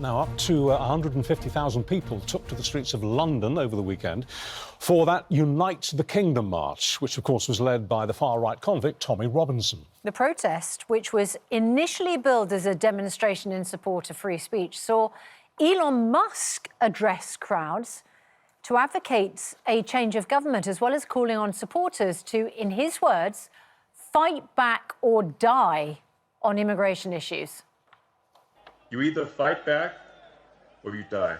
Now, up to 150,000 people took to the streets of London over the weekend for that Unite the Kingdom march, which, of course, was led by the far-right convict Tommy Robinson. The protest, which was initially billed as a demonstration in support of free speech, saw Elon Musk address crowds to advocate a change of government, as well as calling on supporters to, in his words, fight back or die on immigration issues. You either fight back or you die.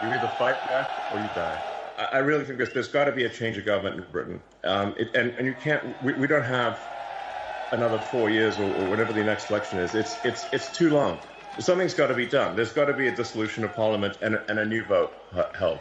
You either fight back or you die. I really think there's got to be a change of government in Britain. And you can't, we don't have another 4 years or whatever the next election is. It's too long. Something's got to be done. There's got to be a dissolution of Parliament and a new vote held.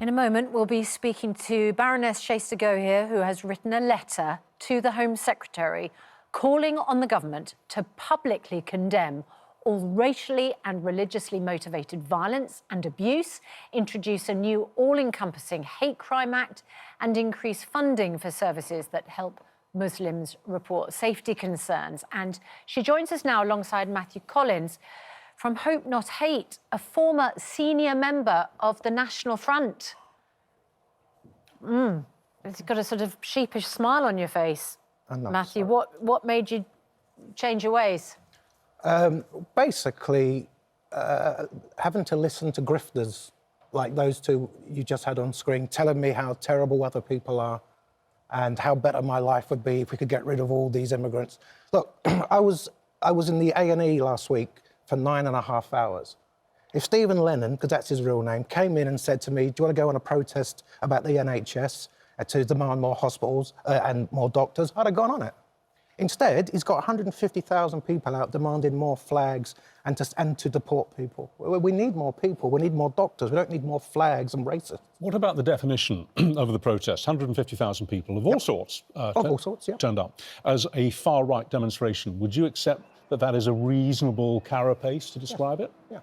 In a moment, we'll be speaking to Baroness Shasta-Gohir, who has written a letter to the Home Secretary calling on the government to publicly condemn all racially and religiously motivated violence and abuse, introduce a new all-encompassing hate crime act, and increase funding for services that help Muslims report safety concerns. And she joins us now alongside Matthew Collins from Hope Not Hate, a former senior member of the National Front. You've got a sort of sheepish smile on your face. Matthew, what made you change your ways? Basically, having to listen to grifters like those two you just had on screen, telling me how terrible other people are and how better my life would be if we could get rid of all these immigrants. Look, I was in the A&E last week for 9.5 hours. If Stephen Lennon, because that's his real name, came in and said to me, do you want to go on a protest about the NHS to demand more hospitals and more doctors, I'd have gone on it. Instead, he's got 150,000 people out demanding more flags and to deport people. We need more people. We need more doctors. We don't need more flags and racists. What about the definition of the protest? 150,000 people of all sorts, turned up as a far-right demonstration. Would you accept that that is a reasonable carapace to describe it? Yeah.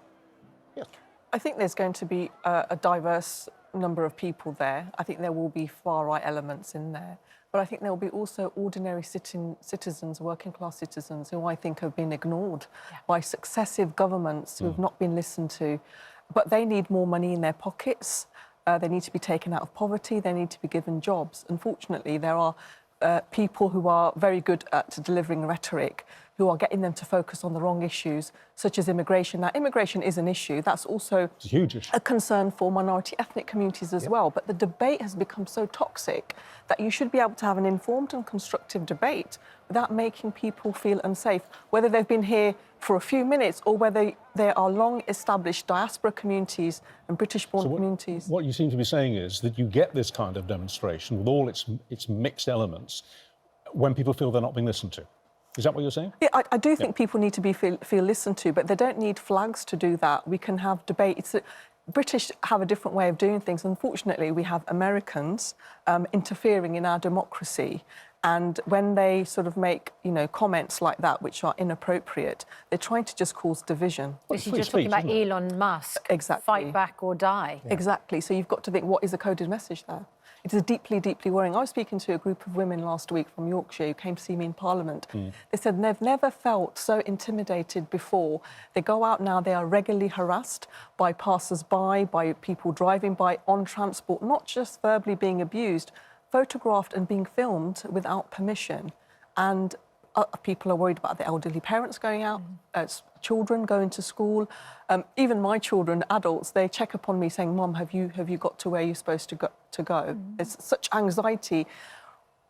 Yes. I think there's going to be a diverse number of people there. I think there will be far-right elements in there. But I think there will be also ordinary citizens, working-class citizens, who I think have been ignored by successive governments who have not been listened to. But they need more money in their pockets. They need to be taken out of poverty. They need to be given jobs. Unfortunately, there are people who are very good at delivering rhetoric, who are getting them to focus on the wrong issues, such as immigration. Now, immigration is an issue. That's also it's a huge issue. A concern for minority ethnic communities as well. But the debate has become so toxic that you should be able to have an informed and constructive debate without making people feel unsafe, whether they've been here for a few minutes or whether there are long-established diaspora communities and British-born communities. What you seem to be saying is that you get this kind of demonstration with all its mixed elements when people feel they're not being listened to. Is that what you're saying? Yeah, I do think people need to feel listened to, but they don't need flags to do that. We can have debate. British have a different way of doing things. Unfortunately, we have Americans interfering in our democracy. And when they sort of make, comments like that, which are inappropriate, they're trying to just cause division. This is just talking about Elon Musk. Exactly. Fight back or die. Yeah. Exactly. So you've got to think, what is the coded message there? It is deeply, deeply worrying. I was speaking to a group of women last week from Yorkshire who came to see me in Parliament. They said they've never felt so intimidated before. They go out now, they are regularly harassed by passers-by, by people driving by, on transport, not just verbally being abused, photographed and being filmed without permission. And people are worried about the elderly parents going out, children going to school. Even my children, adults, they check upon me saying, Mum, have you got to where you're supposed to go? It's such anxiety.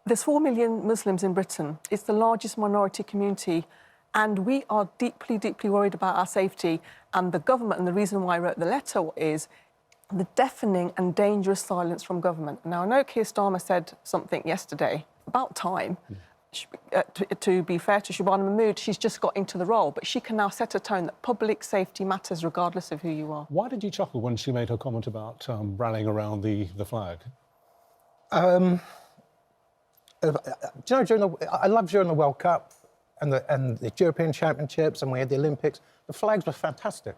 There's 4 million Muslims in Britain. It's the largest minority community. And we are deeply, deeply worried about our safety. And the government, and the reason why I wrote the letter is the deafening and dangerous silence from government. Now, I know Keir Starmer said something yesterday about time. To be fair to Shabana Mahmood, she's just got into the role, but she can now set a tone that public safety matters regardless of who you are. Why did you chuckle when she made her comment about rallying around the flag? Do you know, I love during the World Cup and the European Championships, and we had the Olympics, the flags were fantastic.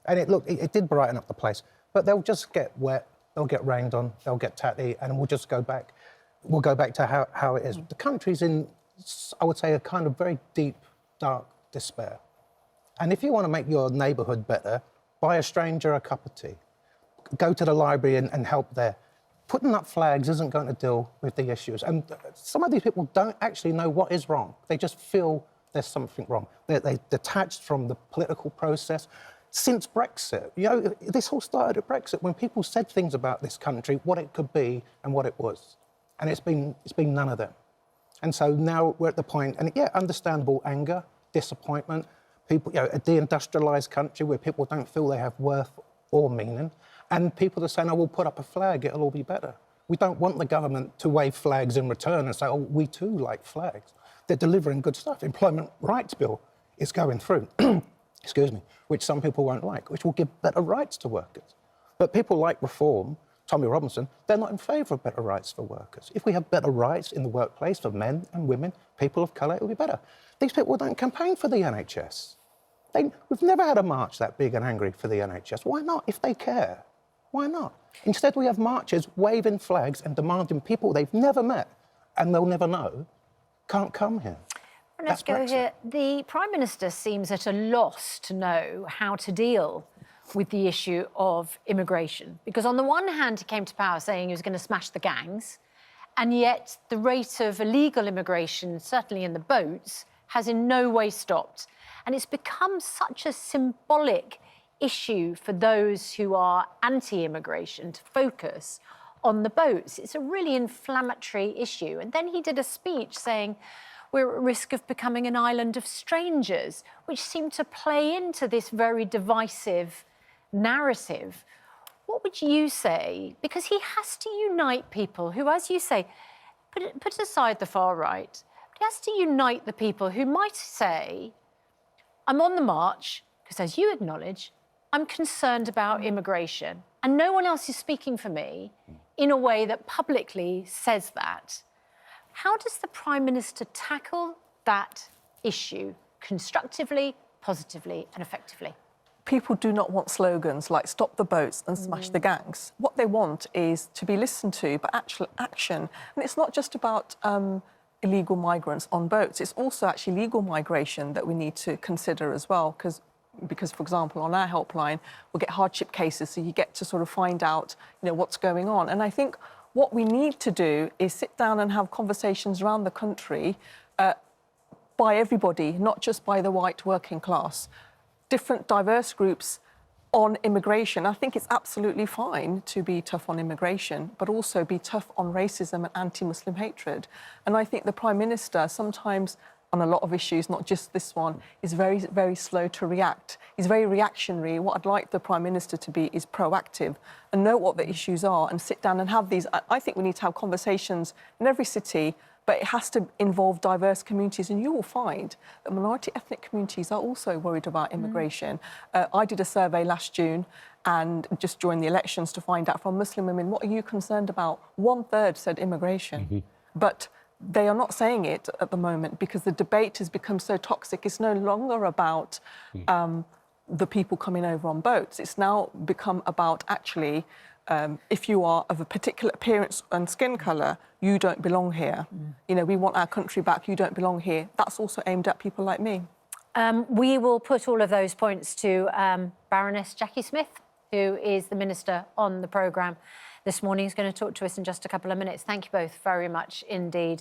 And it did brighten up the place. But they'll just get wet, they'll get rained on, they'll get tatty, and we'll just go back. We'll go back to how it is. The country's in, I would say, a kind of very deep, dark despair. And if you want to make your neighbourhood better, buy a stranger a cup of tea. Go to the library and help there. Putting up flags isn't going to deal with the issues. And some of these people don't actually know what is wrong. They just feel there's something wrong. They're detached from the political process. Since Brexit, you know, this all started at Brexit, when people said things about this country, what it could be and what it was. And it's been none of them. And so now we're at the point, and yeah, understandable anger, disappointment, people, you know, a deindustrialised country where people don't feel they have worth or meaning, and people are saying, oh, we'll put up a flag, it'll all be better. We don't want the government to wave flags in return and say, oh, we too like flags. They're delivering good stuff. Employment Rights Bill is going through, excuse me, which some people won't like, which will give better rights to workers. But people like Reform, Tommy Robinson, they're not in favour of better rights for workers. If we have better rights in the workplace for men and women, people of colour, it will be better. These people don't campaign for the NHS. We've never had a march that big and angry for the NHS. Why not, if they care? Why not? Instead, we have marches waving flags and demanding people they've never met and they'll never know can't come here. Let's go here. The Prime Minister seems at a loss to know how to deal with the issue of immigration. Because on the one hand, he came to power saying he was going to smash the gangs, and yet the rate of illegal immigration, certainly in the boats, has in no way stopped. And it's become such a symbolic issue for those who are anti-immigration to focus on the boats. It's a really inflammatory issue. And then he did a speech saying, we're at risk of becoming an island of strangers, which seemed to play into this very divisive narrative. What would you say? Because he has to unite people who, as you say, put aside the far right, but he has to unite the people who might say, I'm on the march because, as you acknowledge, I'm concerned about immigration, and no one else is speaking for me in a way that publicly says that. How does the Prime Minister tackle that issue constructively, positively and effectively? People do not want slogans like stop the boats and smash the gangs. What they want is to be listened to, but actual action. And it's not just about illegal migrants on boats. It's also actually legal migration that we need to consider as well, because, for example, on our helpline, we'll get hardship cases, so you get to sort of find out, you know, what's going on. And I think what we need to do is sit down and have conversations around the country by everybody, not just by the white working class. Different diverse groups on immigration. I think it's absolutely fine to be tough on immigration, but also be tough on racism and anti-Muslim hatred. And I think the Prime Minister sometimes, on a lot of issues, not just this one, is very, very slow to react. He's very reactionary. What I'd like the Prime Minister to be is proactive and know what the issues are and sit down and have these. I think we need to have conversations in every city, but it has to involve diverse communities. And you will find that minority ethnic communities are also worried about immigration. I did a survey last June and just during the elections to find out from Muslim women, what are you concerned about? 1/3 said immigration. But they are not saying it at the moment because the debate has become so toxic. It's no longer about the people coming over on boats. It's now become about actually, if you are of a particular appearance and skin colour, you don't belong here. You know, we want our country back, you don't belong here. That's also aimed at people like me. We will put all of those points to Baroness Jackie Smith, who is the Minister on the programme this morning. He's going to talk to us in just a couple of minutes. Thank you both very much indeed.